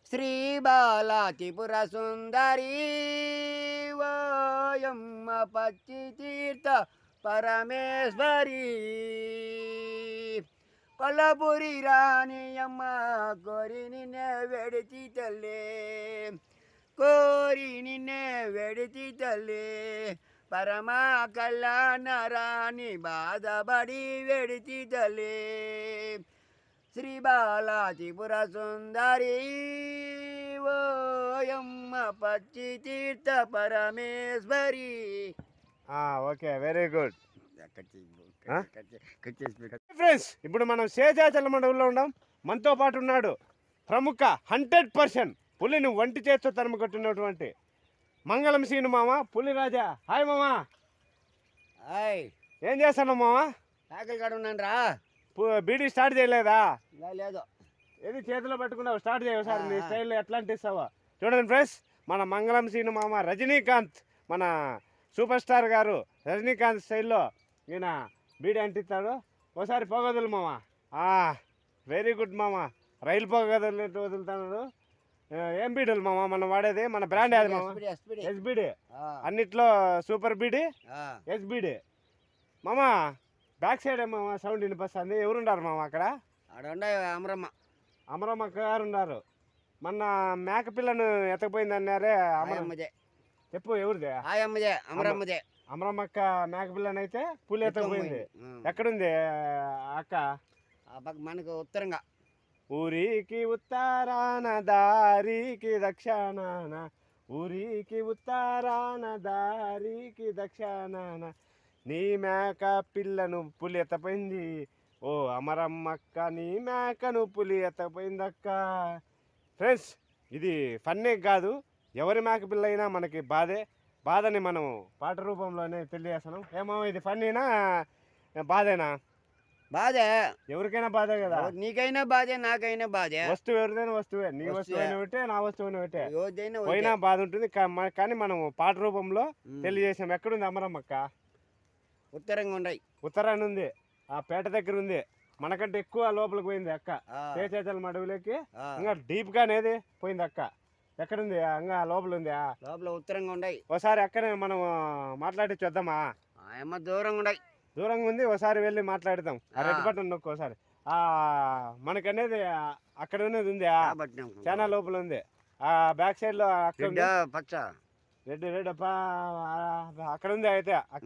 శ్రీ బాలా త్రిపుర సుందరి ఓయమ్మ పచ్చి తీర్థ పరమేశ్వరి కొల్లపురి రాణియమ్మ కోరి నిన్నే వెడిచి తల్లి కోరి నిన్నే వెడిచి తల్లి పరమా కళ్యాణ రాణి బాధపడి వెడిచి తల్లి శ్రీ బాలా త్రిపుర సుందరి ఓయమ్మ పచ్చి తీర్థ పరమేశ్వరి. Okay, very good friends. ఇప్పుడు మనం శేషాచల మండలంలో ఉన్నాం. మనతో పాటు ఉన్నాడు ప్రముఖ 100% పులిని ఒంటి చేత్తో తరిమి కొట్టినటువంటి మంగళం సీను మామ, పులి రాజా. హాయ్ మామా. హాయ్, ఏం చేస్తున్నావు మామ? ఆకలి కాడ ఉన్నాను రా. బీడీ స్టార్ట్ చేయలేదా? లేదు. ఏది చేతిలో పట్టుకున్నావు? స్టార్ట్ చేయవు సార్, నీ స్టైల్లో ఎట్లా అంటిస్తావా? చూడండి ఫ్రెండ్స్, మన మంగళం సీను మామ రజనీకాంత్, మన సూపర్ స్టార్ గారు రజనీకాంత్ స్టైల్లో ఈయన బీడీ అంటిస్తాడు. ఒకసారి పొగదులు మామ. వెరీ గుడ్ మామ. రైలు పొగదులు వదులుతున్నాడు. ఏం బీడీలు మామ మనం వాడేది? మన బ్రాండ్ ఏది మామ? ఎస్బీడీ. అన్నిట్లో సూపర్ బీడీ, ఎస్బీడీ. మామ బ్యాక్ సైడ్ మామ సౌండ్ వినిపిస్తుంది. ఎవరున్నారు మామ అక్కడ? అమరమ్మ. అమరమ్మ గారు ఉన్నారు. మొన్న మేక పిల్లను ఎత్తకపోయింది అన్నారే, అమరమ్మదే. చెప్పు ఎవరిదే? ఆయమ్మదే, అమరమ్మదే. అమరమ్మక్క మేక పిల్లని అయితే పులి ఎత్తకపోయింది. ఎక్కడుంది అక్క? మనకు ఉత్తరంగా. ఊరికి ఉత్తరాన దారికి దక్షిణాన, ఊరికి ఉత్తరాన దారికి దక్షిణాన, నీ మేక పిల్లను పులి ఎత్తపోయింది. ఓ అమరమ్మక్క, నీ మేకను పులి ఎత్తపోయిందక్క. ఫ్రెండ్స్, ఇది ఫన్నే కాదు, ఎవరి మేక పిల్ల అయినా మనకి బాధని మనం పాట రూపంలోనే తెలియజేస్తున్నాం. ఏమో ఇది ఫన్నీనా బాధేనా? బాధే. ఎవరికైనా బాధే కదా. నీకైనా బాధే, నాకైనా బాధే. వస్తువు ఎవరిదైనా వస్తువే. నీ వస్తువైనా పెట్టే, నా వస్తువుని పెట్టే, పోయినా పోయినా బాధ ఉంటుంది. కానీ మనం పాట రూపంలో తెలియజేసాం. ఎక్కడుంది అమరమ్మక్క? ఉత్తరంగా ఉన్నాయి. ఉత్తరాన్ని ఉంది, ఆ పేట దగ్గర ఉంది. మనకంటే ఎక్కువ లోపలికి పోయింది అక్క. శేషాచలం అడవులకి ఇంకా డీప్ గా అనేది పోయింది అక్క. ఎక్కడుంది? ఇంకా లోపల ఉంది. లోపల ఉత్తరంగా ఉన్నాయి. ఒకసారి అక్కనే మనం మాట్లాడి చూద్దామా? దూరంగా ఉన్నాయి. దూరంగా ఉంది, ఒకసారి వెళ్ళి మాట్లాడదాం. రెడ్ బటన్ నొక్కు ఒకసారి. మనకనేది అక్కడ ఉన్నది ఉంది, చాలా లోపల ఉంది. ఆ బ్యాక్ సైడ్ లో అక్కడ పచ్చ రెడ్ అక్కడ ఉంది అయితే అక్క.